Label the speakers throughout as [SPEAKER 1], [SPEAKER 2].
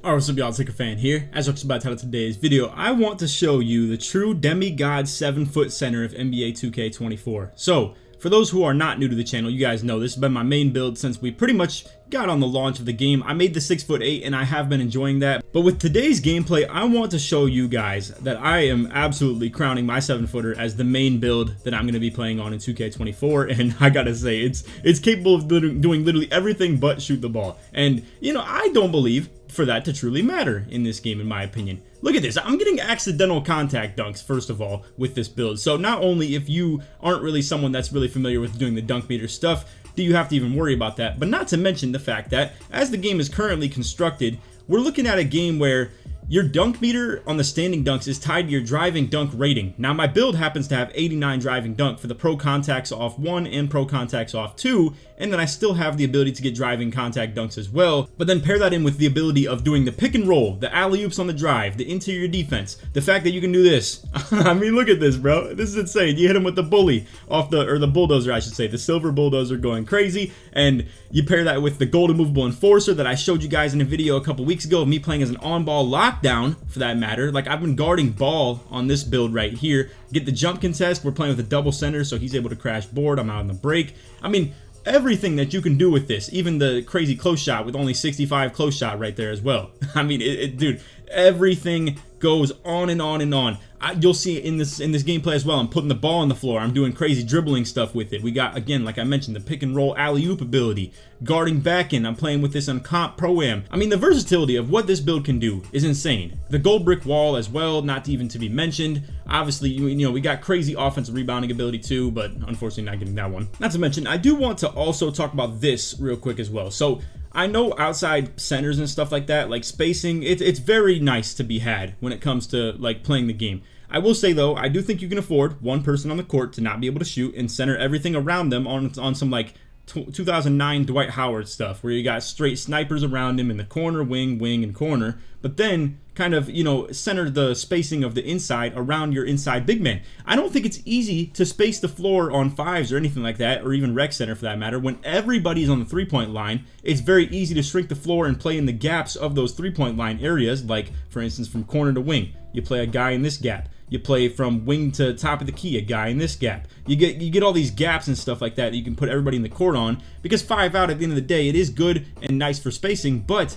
[SPEAKER 1] Alright, what's up y'all, LakerFan here. As I was about to title today's video, I want to show you the true Demigod 7-foot center of NBA 2K24. So, for those who are not new to the channel, you guys know this has been my main build since we pretty much got on the launch of the game. I made the 6'8" and I have been enjoying that. But with today's gameplay, I want to show you guys that I am absolutely crowning my 7-footer as the main build that I'm going to be playing on in 2K24. And I gotta say, it's capable of doing literally everything but shoot the ball. And, you know, I don't believe for that to truly matter in this game, in my opinion. Look at this. I'm getting accidental contact dunks, first of all, with this build. So not only if you aren't really someone that's really familiar with doing the dunk meter stuff, do you have to even worry about that, but not to mention the fact that as the game is currently constructed, we're looking at a game where your dunk meter on the standing dunks is tied to your driving dunk rating. Now my build happens to have 89 driving dunk for the pro contacts off 1 and pro contacts off 2, and then I still have the ability to get driving contact dunks as well. But then pair that in with the ability of doing the pick and roll, the alley-oops on the drive, the interior defense, the fact that you can do this. I mean, look at this, bro. This is insane. You hit him with the bully off the bulldozer, I should say, the silver bulldozer going crazy, and you pair that with the golden movable enforcer that I showed you guys in a video a couple weeks ago of me playing as an on-ball lockdown, for that matter. Like, I've been guarding ball on this build right here. Get the jump contest. We're playing with a double center, so he's able to crash board. I'm out on the break. I mean, everything that you can do with this, even the crazy close shot with only 65 close shot right there as well. I mean, dude, everything goes on and on and on. You'll see in this gameplay as well. I'm putting the ball on the floor. I'm doing crazy dribbling stuff with it. We got, again, like I mentioned, the pick and roll alley-oop ability, guarding back end. I'm playing with this on comp pro-am. I mean, the versatility of what this build can do is insane. The gold brick wall as well, not even to be mentioned. Obviously, you know, we got crazy offensive rebounding ability too, but unfortunately not getting that one. Not to mention, I do want to also talk about this real quick as well. So I know outside centers and stuff like that, like spacing, it's very nice to be had when it comes to like playing the game. I will say though, I do think you can afford one person on the court to not be able to shoot and center everything around them on some like 2009 Dwight Howard stuff, where you got straight snipers around him in the corner, wing, and corner, but then kind of, you know, center the spacing of the inside around your inside big man. I don't think it's easy to space the floor on fives or anything like that, or even rec center for that matter. When everybody's on the three-point line, it's very easy to shrink the floor and play in the gaps of those three-point line areas, like for instance from corner to wing. You play a guy in this gap. You play from wing to top of the key, a guy in this gap. You get all these gaps and stuff like that you can put everybody in the court on, because 5 out at the end of the day, it is good and nice for spacing, but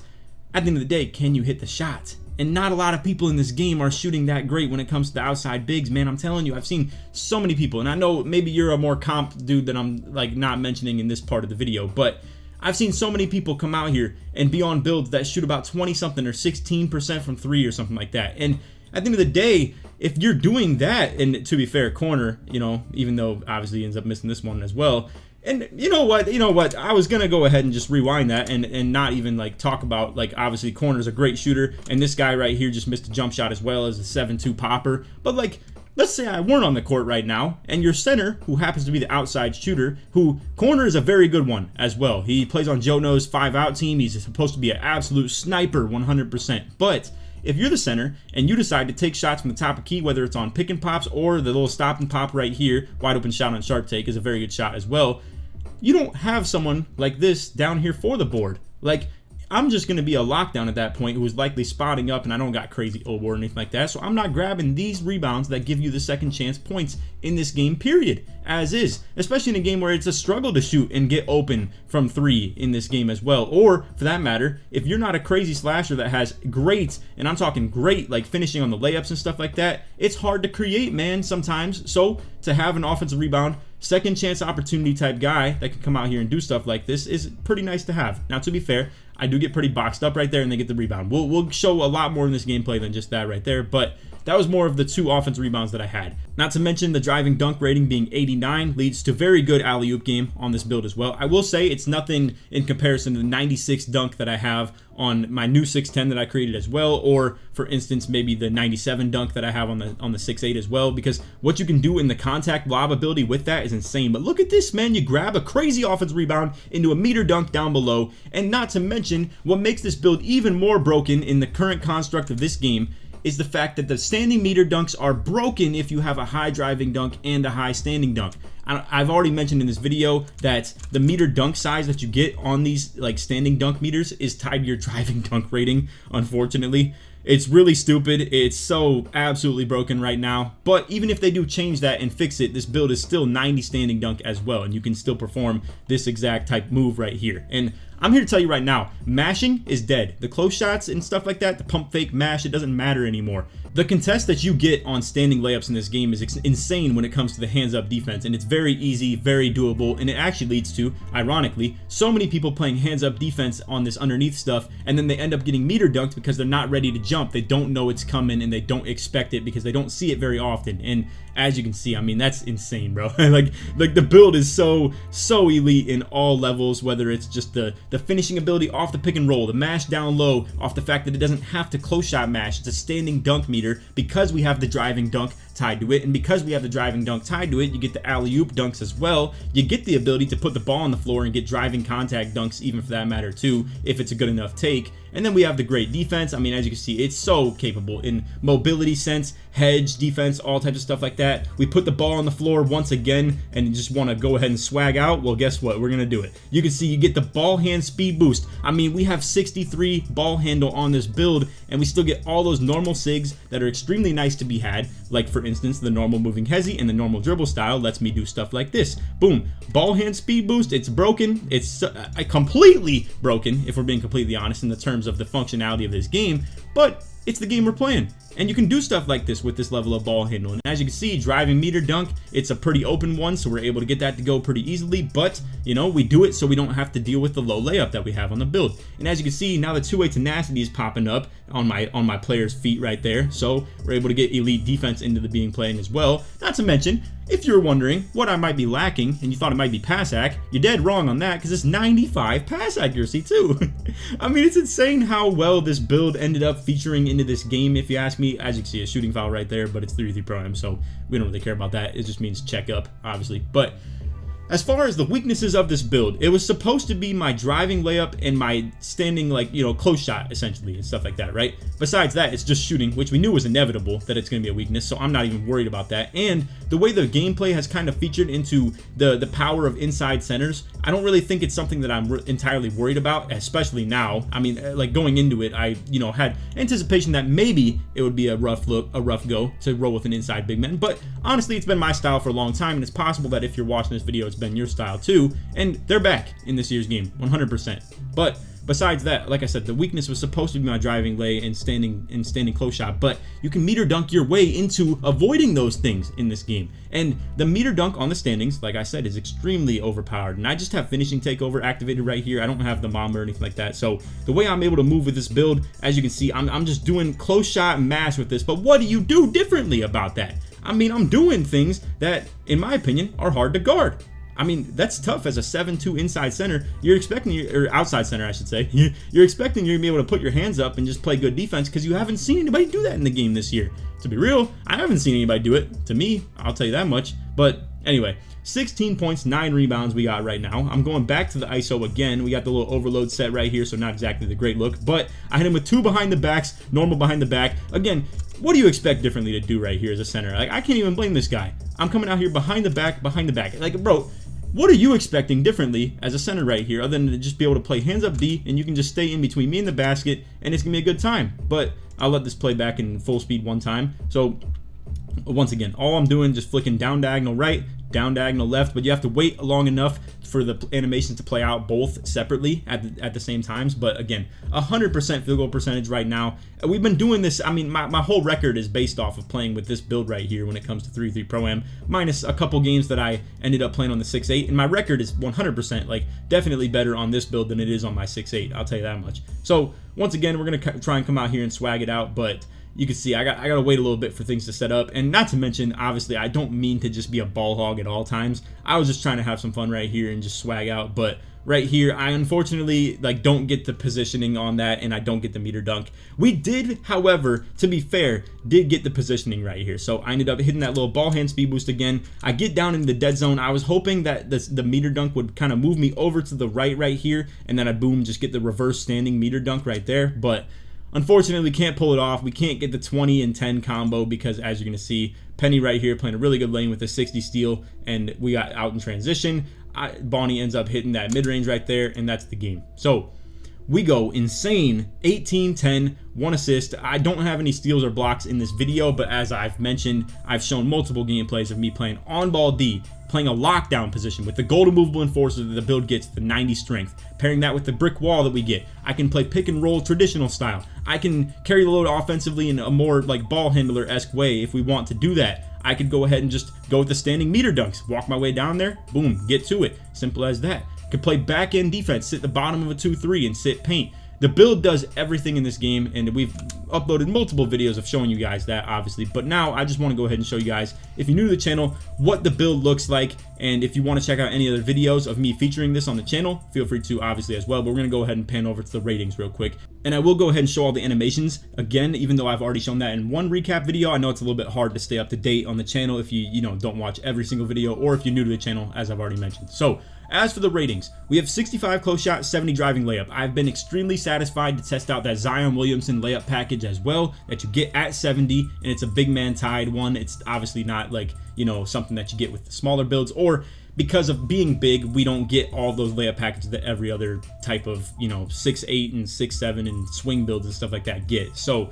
[SPEAKER 1] at the end of the day, can you hit the shot? And not a lot of people in this game are shooting that great when it comes to the outside bigs, man. I'm telling you, I've seen so many people, and I know maybe you're a more comp dude that I'm like not mentioning in this part of the video, but I've seen so many people come out here and be on builds that shoot about 20 something or 16% from 3 or something like that. And at the end of the day, if you're doing that, and to be fair, corner, you know, even though obviously he ends up missing this one as well. And you know what, I was gonna go ahead and just rewind that and not even like talk about, like, obviously corner's a great shooter, and this guy right here just missed a jump shot as well as a 7-2 popper. But like, let's say I weren't on the court right now, and your center, who happens to be the outside shooter, who corner is a very good one as well. He plays on Joe No's 5-out team. He's supposed to be an absolute sniper 100%. But if you're the center and you decide to take shots from the top of key, whether it's on pick and pops or the little stop and pop right here, wide open shot on sharp take is a very good shot as well, you don't have someone like this down here for the board. Like, I'm just going to be a lockdown at that point who is likely spotting up, and I don't got crazy old board or anything like that, so I'm not grabbing these rebounds that give you the second chance points in this game, period, as is. Especially in a game where it's a struggle to shoot and get open from 3 in this game as well. Or, for that matter, if you're not a crazy slasher that has great, and I'm talking great, like finishing on the layups and stuff like that, it's hard to create, man, sometimes. So, to have an offensive rebound, second chance opportunity type guy that can come out here and do stuff like this is pretty nice to have. Now, to be fair, I do get pretty boxed up right there and they get the rebound. We'll show a lot more in this gameplay than just that right there, but that was more of the 2 offensive rebounds that I had. Not to mention the driving dunk rating being 89 leads to very good alley-oop game on this build as well. I will say it's nothing in comparison to the 96 dunk that I have on my new 6'10 that I created as well, or for instance maybe the 97 dunk that I have on the 6'8 as well, because what you can do in the contact lob ability with that is insane. But look at this, man. You grab a crazy offensive rebound into a meter dunk down below, and not to mention what makes this build even more broken in the current construct of this game is the fact that the standing meter dunks are broken if you have a high driving dunk and a high standing dunk. I've already mentioned in this video that the meter dunk size that you get on these like standing dunk meters is tied to your driving dunk rating, unfortunately. It's really stupid. It's so absolutely broken right now. But even if they do change that and fix it, this build is still 90 standing dunk as well, and you can still perform this exact type move right here. And I'm here to tell you right now, mashing is dead. The close shots and stuff like that, the pump fake mash, it doesn't matter anymore. The contest that you get on standing layups in this game is insane when it comes to the hands up defense, and it's very easy, very doable, and it actually leads to, ironically, so many people playing hands up defense on this underneath stuff, and then they end up getting meter dunked because they're not ready to jump. They don't know it's coming, and they don't expect it because they don't see it very often. And as you can see, I mean, that's insane, bro. like the build is so elite in all levels, whether it's just the finishing ability off the pick and roll, the mash down low, off the fact that it doesn't have to close shot mash. It's a standing dunk meter because we have the driving dunk tied to it, and because we have the driving dunk tied to it, you get the alley-oop dunks as well. You get the ability to put the ball on the floor and get driving contact dunks, even for that matter too, if it's a good enough take. And then we have the great defense. I mean, as you can see, it's so capable in mobility sense, hedge, defense, all types of stuff like that. We put the ball on the floor once again and you just want to go ahead and swag out. Well, guess what? We're going to do it. You can see you get the ball hand speed boost. I mean, we have 63 ball handle on this build, and we still get all those normal sigs that are extremely nice to be had. Like, for instance, the normal moving hezi and the normal dribble style lets me do stuff like this. Boom. Ball hand speed boost. It's broken. It's completely broken, if we're being completely honest, in the terms of the functionality of this game, but it's the game we're playing, and you can do stuff like this with this level of ball handle. And as you can see, driving meter dunk, it's a pretty open one, so we're able to get that to go pretty easily. But you know, we do it so we don't have to deal with the low layup that we have on the build. And as you can see, now the two-way tenacity is popping up on my player's feet right there, so we're able to get elite defense into the being playing as well. Not to mention, if you're wondering what I might be lacking and you thought it might be pass ac, you're dead wrong on that, because it's 95 pass accuracy too. I mean, it's insane how well this build ended up featuring into this game, if you ask me. As you can see, a shooting foul right there, but it's 3-3 pro-am, so we don't really care about that. It just means check up, obviously. But as far as the weaknesses of this build, it was supposed to be my driving layup and my standing, like, you know, close shot, essentially, and stuff like that, right? Besides that, it's just shooting, which we knew was inevitable that it's going to be a weakness, so I'm not even worried about that. And the way the gameplay has kind of featured into the power of inside centers, I don't really think it's something that I'm entirely worried about, especially now. I mean, like, going into it, I, you know, had anticipation that maybe it would be a rough go to roll with an inside big man, but honestly, it's been my style for a long time, and it's possible that if you're watching this video, it's been your style too, and they're back in this year's game 100%. But besides that, like I said, the weakness was supposed to be my driving lay and standing close shot, but you can meter dunk your way into avoiding those things in this game. And the meter dunk on the standings, like I said, is extremely overpowered, and I just have finishing takeover activated right here. I don't have the mom or anything like that, so the way I'm able to move with this build, as you can see, I'm just doing close shot mash with this. But what do you do differently about that? I mean, I'm doing things that, in my opinion, are hard to guard. I mean, that's tough as a 7'2" inside center. You're expecting, or outside center, I should say. You're expecting you're going to be able to put your hands up and just play good defense, because you haven't seen anybody do that in the game this year. To be real, I haven't seen anybody do it. To me, I'll tell you that much. But anyway, 16 points, 9 rebounds we got right now. I'm going back to the ISO again. We got the little overload set right here, so not exactly the great look. But I hit him with 2 behind the backs, normal behind the back. Again, what do you expect differently to do right here as a center? Like, I can't even blame this guy. I'm coming out here behind the back. Like, bro, what are you expecting differently as a center right here, other than to just be able to play hands up D, and you can just stay in between me and the basket, and it's going to be a good time? But I'll let this play back in full speed one time. So once again, all I'm doing, just flicking down diagonal right, down diagonal left, but you have to wait long enough for the animations to play out both separately at the same times. But again, 100% field goal percentage right now. We've been doing this. I mean, my whole record is based off of playing with this build right here when it comes to 3-3 Pro-Am, minus a couple games that I ended up playing on the 6-8, and my record is 100%, like, definitely better on this build than it is on my 6-8. I'll tell you that much. So once again, we're gonna try and come out here and swag it out, but you can see I gotta wait a little bit for things to set up. And not to mention, obviously, I don't mean to just be a ball hog at all times. I was just trying to have some fun right here and just swag out. But right here, I unfortunately, like, don't get the positioning on that, and I don't get the meter dunk. We did, however, to be fair, did get the positioning right here. So I ended up hitting that little ball hand speed boost again. I get down in the dead zone. I was hoping that the meter dunk would kind of move me over to the right here, and then I boom, just get the reverse standing meter dunk right there. But unfortunately, we can't pull it off. We can't get the 20 and 10 combo because, as you're going to see, Penny right here playing a really good lane with a 60 steal, and we got out in transition. Bonnie ends up hitting that mid-range right there, and that's the game. So we go insane, 18, 10, 1 assist. I don't have any steals or blocks in this video, but as I've mentioned, I've shown multiple gameplays of me playing on-ball D, playing a lockdown position with the golden movable enforcer that the build gets, the 90 strength, pairing that with the brick wall that we get. I can play pick and roll traditional style. I can carry the load offensively in a more like ball handler-esque way if we want to do that. I could go ahead and just go with the standing meter dunks, walk my way down there, boom, get to it. Simple as that. Could play back end defense, sit the bottom of a 2-3 and sit paint. The build does everything in this game, and we've uploaded multiple videos of showing you guys that, obviously. But now I just want to go ahead and show you guys, if you're new to the channel, what the build looks like. And if you want to check out any other videos of me featuring this on the channel, feel free to, obviously, as well. But we're going to go ahead and pan over to the ratings real quick. And I will go ahead and show all the animations again, even though I've already shown that in one recap video. I know it's a little bit hard to stay up to date on the channel if you don't watch every single video, or if you're new to the channel, as I've already mentioned. So as for the ratings, we have 65 close shot, 70 driving layup. I've been extremely satisfied to test out that Zion Williamson layup package as well that you get at 70, and it's a big man tied one. It's obviously not like, something that you get with the smaller builds, or because of being big, we don't get all those layup packages that every other type of, 6'8" and 6'7" and swing builds and stuff like that get. So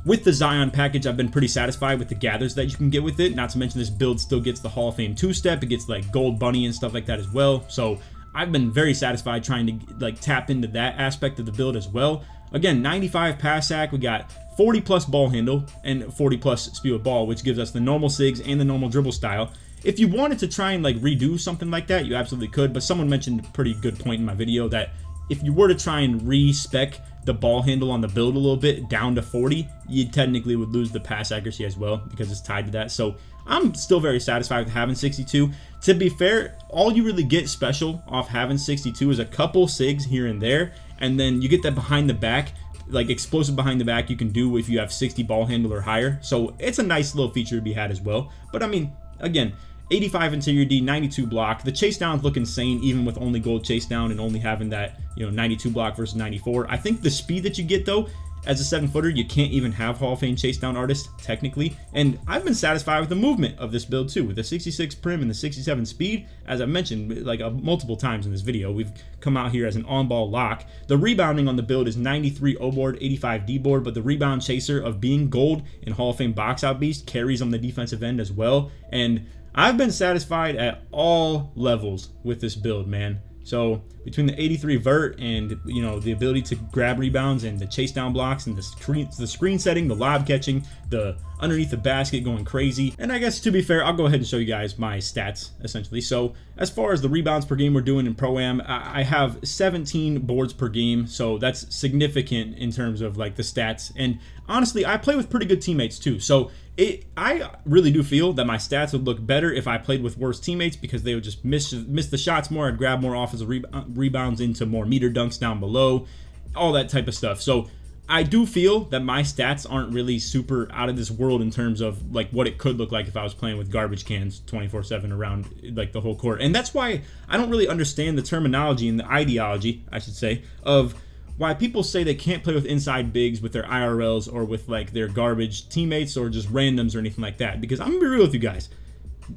[SPEAKER 1] with the Zion package, I've been pretty satisfied with the gathers that you can get with it. Not to mention this build still gets the Hall of Fame 2-step. It gets like Gold Bunny and stuff like that as well. So I've been very satisfied trying to like tap into that aspect of the build as well. Again, 95 pass sack. We got 40 plus ball handle and 40 plus speed with ball, which gives us the normal SIGs and the normal dribble style. If you wanted to try and like redo something like that, you absolutely could. But someone mentioned a pretty good point in my video that if you were to try and respec the ball handle on the build a little bit down to 40, you technically would lose the pass accuracy as well because it's tied to that. So I'm still very satisfied with having 62. To be fair, all you really get special off having 62 is a couple SIGs here and there, and then you get that behind the back, like explosive behind the back you can do if you have 60 ball handle or higher. So it's a nice little feature to be had as well. But I mean, again, 85 interior D, 92 block. The chase downs look insane even with only gold chase down and only having that 92 block versus 94. I think the speed that you get though, as a 7-footer, you can't even have Hall of Fame chase down artist technically. And I've been satisfied with the movement of this build too, with the 66 prim and the 67 speed. As I mentioned like multiple times in this video, we've come out here as an on-ball lock. The rebounding on the build is 93 O board, 85 D board, but the rebound chaser of being gold and Hall of Fame box out beast carries on the defensive end as well. And I've been satisfied at all levels with this build, man. So between the 83 vert and the ability to grab rebounds and the chase down blocks and the screen setting, the lob catching, the underneath the basket going crazy. And I guess to be fair, I'll go ahead and show you guys my stats essentially. So as far as the rebounds per game we're doing in Pro-Am, I have 17 boards per game. So that's significant in terms of like the stats. And honestly, I play with pretty good teammates too. So I really do feel that my stats would look better if I played with worse teammates because they would just miss the shots more. I'd grab more offensive rebounds into more meter dunks down below, all that type of stuff. So I do feel that my stats aren't really super out of this world in terms of like what it could look like if I was playing with garbage cans 24/7 around like the whole court. And that's why I don't really understand the terminology and the ideology, I should say, of why people say they can't play with inside bigs with their IRLs or with like their garbage teammates or just randoms or anything like that. Because I'm gonna be real with you guys.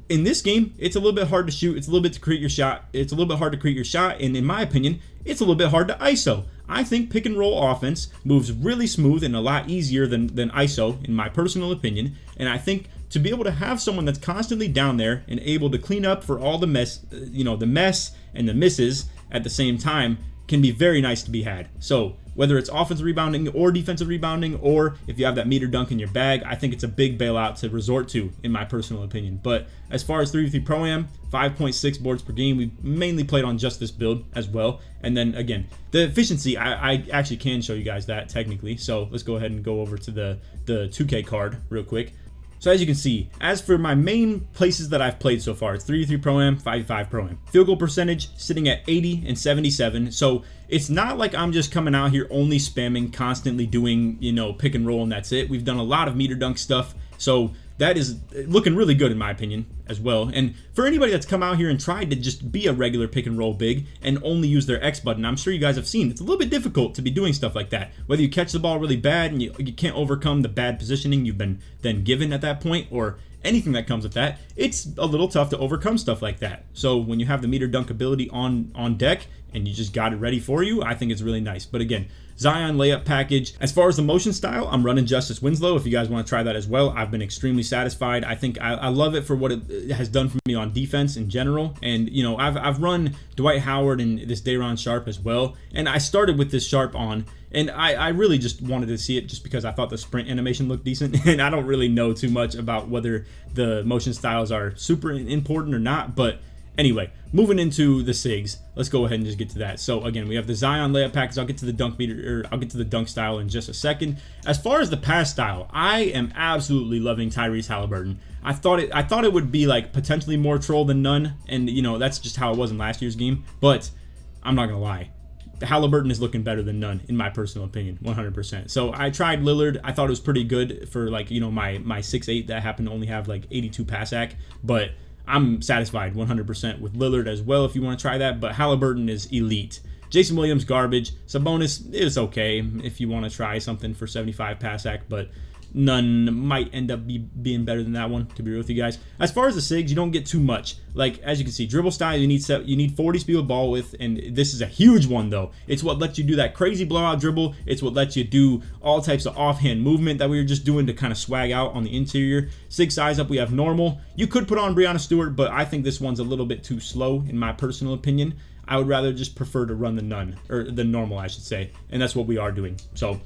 [SPEAKER 1] In this game, it's a little bit hard to shoot. It's a little bit to create your shot. It's a little bit hard to create your shot. And in my opinion, it's a little bit hard to ISO. I think pick and roll offense moves really smooth and a lot easier than ISO, in my personal opinion. And I think to be able to have someone that's constantly down there and able to clean up for all the mess, the mess and the misses at the same time can be very nice to be had. So whether it's offensive rebounding or defensive rebounding, or if you have that meter dunk in your bag, I think it's a big bailout to resort to, in my personal opinion. But as far as 3v3 Pro-Am, 5.6 boards per game. We mainly played on just this build as well. And then again, the efficiency, I actually can show you guys that technically. So let's go ahead and go over to the 2K card real quick. So as you can see, as for my main places that I've played so far, it's 3v3 Pro-Am, 5v5 Pro-Am. Field goal percentage sitting at 80 and 77. So it's not like I'm just coming out here only spamming, constantly doing, pick and roll and that's it. We've done a lot of meter dunk stuff. So that is looking really good in my opinion as well. And for anybody that's come out here and tried to just be a regular pick and roll big and only use their X button, I'm sure you guys have seen it's a little bit difficult to be doing stuff like that. Whether you catch the ball really bad and you can't overcome the bad positioning you've been then given at that point, or anything that comes with that, it's a little tough to overcome stuff like that. So when you have the meter dunk ability on deck and you just got it ready for you, I think it's really nice. But again, Zion layup package. As far as the motion style, I'm running Justice Winslow. If you guys want to try that as well, I've been extremely satisfied. I think I love it for what it has done for me on defense in general. And you know, I've run Dwight Howard and this Day'Ron Sharpe as well. And I started with this Sharpe on, and I really just wanted to see it just because I thought the sprint animation looked decent. And I don't really know too much about whether the motion styles are super important or not, but anyway, moving into the SIGs, let's go ahead and just get to that. So again, we have the Zion layup package. I'll get to the dunk meter, or I'll get to the dunk style in just a second. As far as the pass style, I am absolutely loving Tyrese Halliburton. I thought it would be like potentially more troll than none, and you know, that's just how it was in last year's game. But I'm not gonna lie, Halliburton is looking better than none in my personal opinion, 100%. So I tried Lillard. I thought it was pretty good for, like, you know, my 6'8" that happened to only have like 82 pass ac, but I'm satisfied 100% with Lillard as well if you want to try that. But Halliburton is elite. Jason Williams, garbage. Sabonis is okay if you want to try something for 75 pass ac, but none might end up being better than that one, to be real with you guys. As far as the SIGs, you don't get too much. Like, as you can see, dribble style, you need 40 speed with ball width, and this is a huge one though. It's what lets you do that crazy blowout dribble. It's what lets you do all types of offhand movement that we were just doing to kind of swag out on the interior. SIG size up, we have normal. You could put on Breonna Stewart, but I think this one's a little bit too slow in my personal opinion. I would rather just prefer to run the none, or the normal I should say, and that's what we are doing. So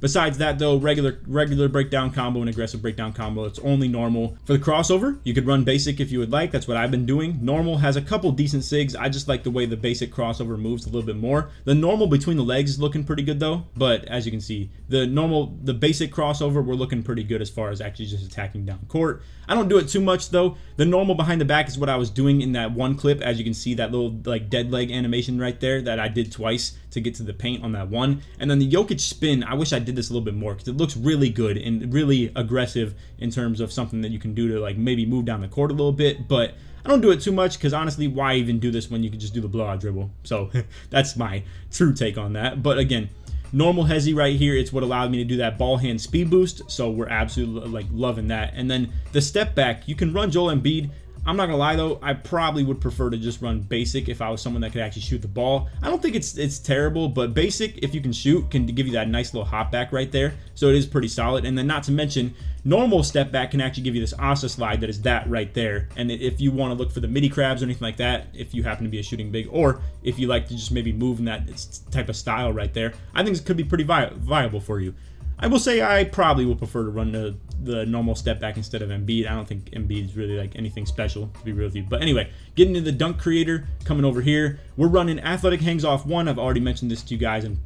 [SPEAKER 1] besides that though, regular breakdown combo and aggressive breakdown combo, it's only normal. For the crossover, you could run basic if you would like. That's what I've been doing. Normal has a couple decent SIGs. I just like the way the basic crossover moves a little bit more. The normal between the legs is looking pretty good though, but as you can see, the basic crossover, we're looking pretty good as far as actually just attacking down court. I don't do it too much though. The normal behind the back is what I was doing in that one clip. As you can see, that little like dead leg animation right there that I did twice to get to the paint on that one. And then the Jokic spin, I wish I did this a little bit more because it looks really good and really aggressive in terms of something that you can do to like maybe move down the court a little bit. But I don't do it too much because honestly, why even do this when you can just do the blowout dribble? So that's my true take on that. But again, normal hezzy right here, it's what allowed me to do that ball hand speed boost, so we're absolutely like loving that. And then the step back, you can run Joel Embiid. I'm not gonna lie though, I probably would prefer to just run basic if I was someone that could actually shoot the ball. I don't think it's terrible, but basic, if you can shoot, can give you that nice little hop back right there, so it is pretty solid. And then not to mention, normal step back can actually give you this Asa slide that is that right there. And if you want to look for the midi crabs or anything like that, if you happen to be a shooting big, or if you like to just maybe move in that type of style right there, I think this could be pretty viable for you. I will say I probably will prefer to run the normal step back instead of Embiid. I don't think Embiid is really like anything special, to be real with you. But anyway, getting into the dunk creator, coming over here, we're running athletic hangs off one. I've already mentioned this to you guys in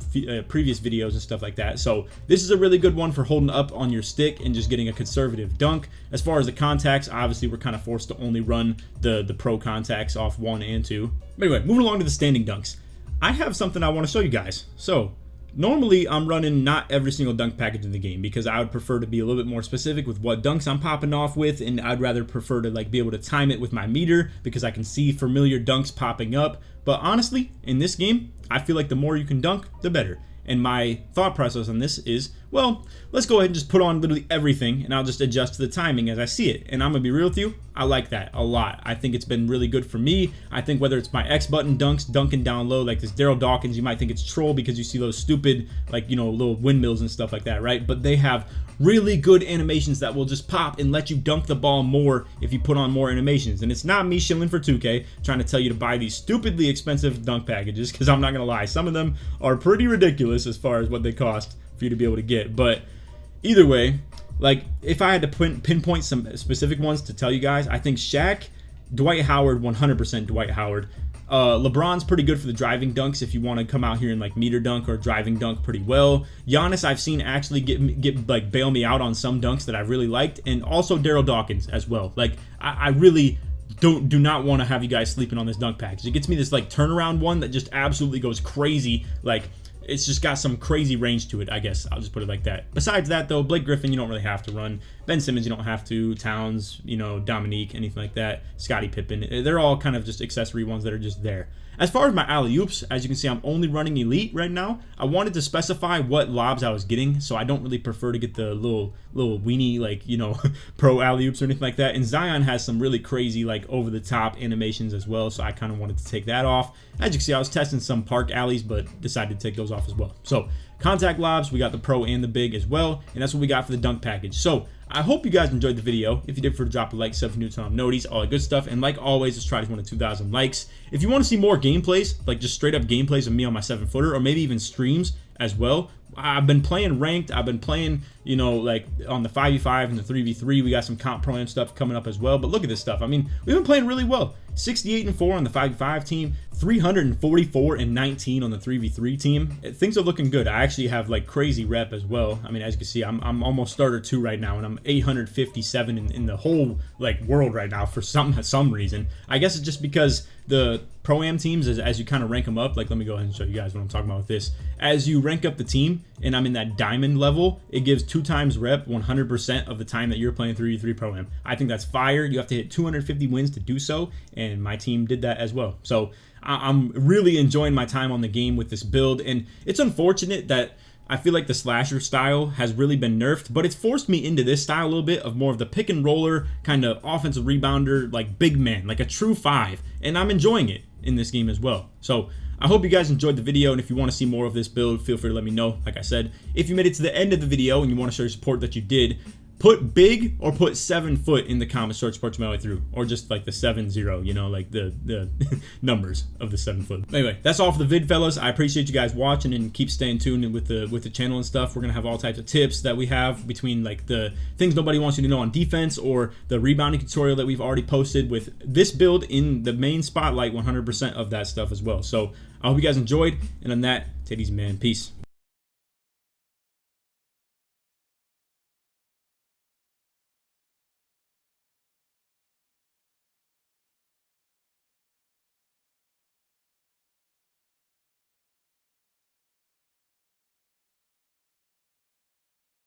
[SPEAKER 1] previous videos and stuff like that. So this is a really good one for holding up on your stick and just getting a conservative dunk. As far as the contacts, obviously we're kind of forced to only run the pro contacts off 1 and 2. But anyway, moving along to the standing dunks. I have something I want to show you guys. So normally, I'm running not every single dunk package in the game because I would prefer to be a little bit more specific with what dunks I'm popping off with, and I'd rather prefer to like be able to time it with my meter because I can see familiar dunks popping up. But honestly, in this game, I feel like the more you can dunk, the better. And my thought process on this is, well, let's go ahead and just put on literally everything and I'll just adjust to the timing as I see it. And I'm gonna be real with you, I like that a lot. I think it's been really good for me. I think whether it's my X button dunks, dunking down low, like this Daryl Dawkins, you might think it's troll because you see those stupid, like, you know, little windmills and stuff like that, right? But they have really good animations that will just pop and let you dunk the ball more if you put on more animations. And it's not me shilling for 2K trying to tell you to buy these stupidly expensive dunk packages, because I'm not gonna lie, some of them are pretty ridiculous as far as what they cost for you to be able to get. But either way, like if I had to pinpoint some specific ones to tell you guys, I think Shaq, Dwight Howard, 100% Dwight Howard. LeBron's pretty good for the driving dunks if you want to come out here and like meter dunk or driving dunk pretty well. Giannis I've seen actually get like bail me out on some dunks that I really liked, and also Daryl Dawkins as well. Like I really do not want to have you guys sleeping on this dunk package. It gets me this like turnaround one that just absolutely goes crazy. Like it's just got some crazy range to it, I guess. I'll just put it like that. Besides that, though, Blake Griffin, you don't really have to run. Ben Simmons, you don't have to. Towns, you know, Dominique, anything like that. Scottie Pippen. They're all kind of just accessory ones that are just there. As far as my alley-oops, as you can see, I'm only running elite right now. I wanted to specify what lobs I was getting, so I don't really prefer to get the little weenie, like, you know, pro alley-oops or anything like that. And Zion has some really crazy, like, over-the-top animations as well, so I kind of wanted to take that off. As you can see, I was testing some park alleys, but decided to take those off as well. So contact lobs, we got the pro and the big as well, and that's what we got for the dunk package. So I hope you guys enjoyed the video. If you did, drop a like, sub for new time noties, all that good stuff. And like always, let's try to win 2,000 likes. If you want to see more gameplays, like just straight up gameplays of me on my 7-footer, or maybe even streams as well, I've been playing ranked. I've been playing, you know, like on the 5v5 and the 3v3. We got some comp pro and stuff coming up as well. But look at this stuff. I mean, we've been playing really well. 68-4 on the 5v5 team, 344-19 on the 3v3 team. Things are looking good. I actually have like crazy rep as well. I mean, as you can see, I'm almost starter 2 right now, and I'm 857 in the whole like world right now for some reason. I guess it's just because the pro-am teams, as you kind of rank them up, like let me go ahead and show you guys what I'm talking about with this. As you rank up the team, and I'm in that diamond level, it gives 2 times rep 100% of the time that you're playing 3v3 pro-am. I think that's fire. You have to hit 250 wins to do so, and my team did that as well. So I'm really enjoying my time on the game with this build, and it's unfortunate that I feel like the slasher style has really been nerfed, but it's forced me into this style a little bit of more of the pick and roller kind of offensive rebounder, like big man, like a true 5, and I'm enjoying it in this game as well. So I hope you guys enjoyed the video, and if you want to see more of this build, feel free to let me know. Like I said, if you made it to the end of the video and you want to show your support that you did, put big or put 7 foot in the comments, search support my way through, or just like the 7-0, you know, like the numbers of the 7 foot. Anyway, that's all for the vid, fellas. I appreciate you guys watching, and keep staying tuned with the channel and stuff. We're gonna have all types of tips that we have between like the things nobody wants you to know on defense, or the rebounding tutorial that we've already posted with this build in the main spotlight, 100% of that stuff as well. So I hope you guys enjoyed, and on that, take it easy, man. Peace.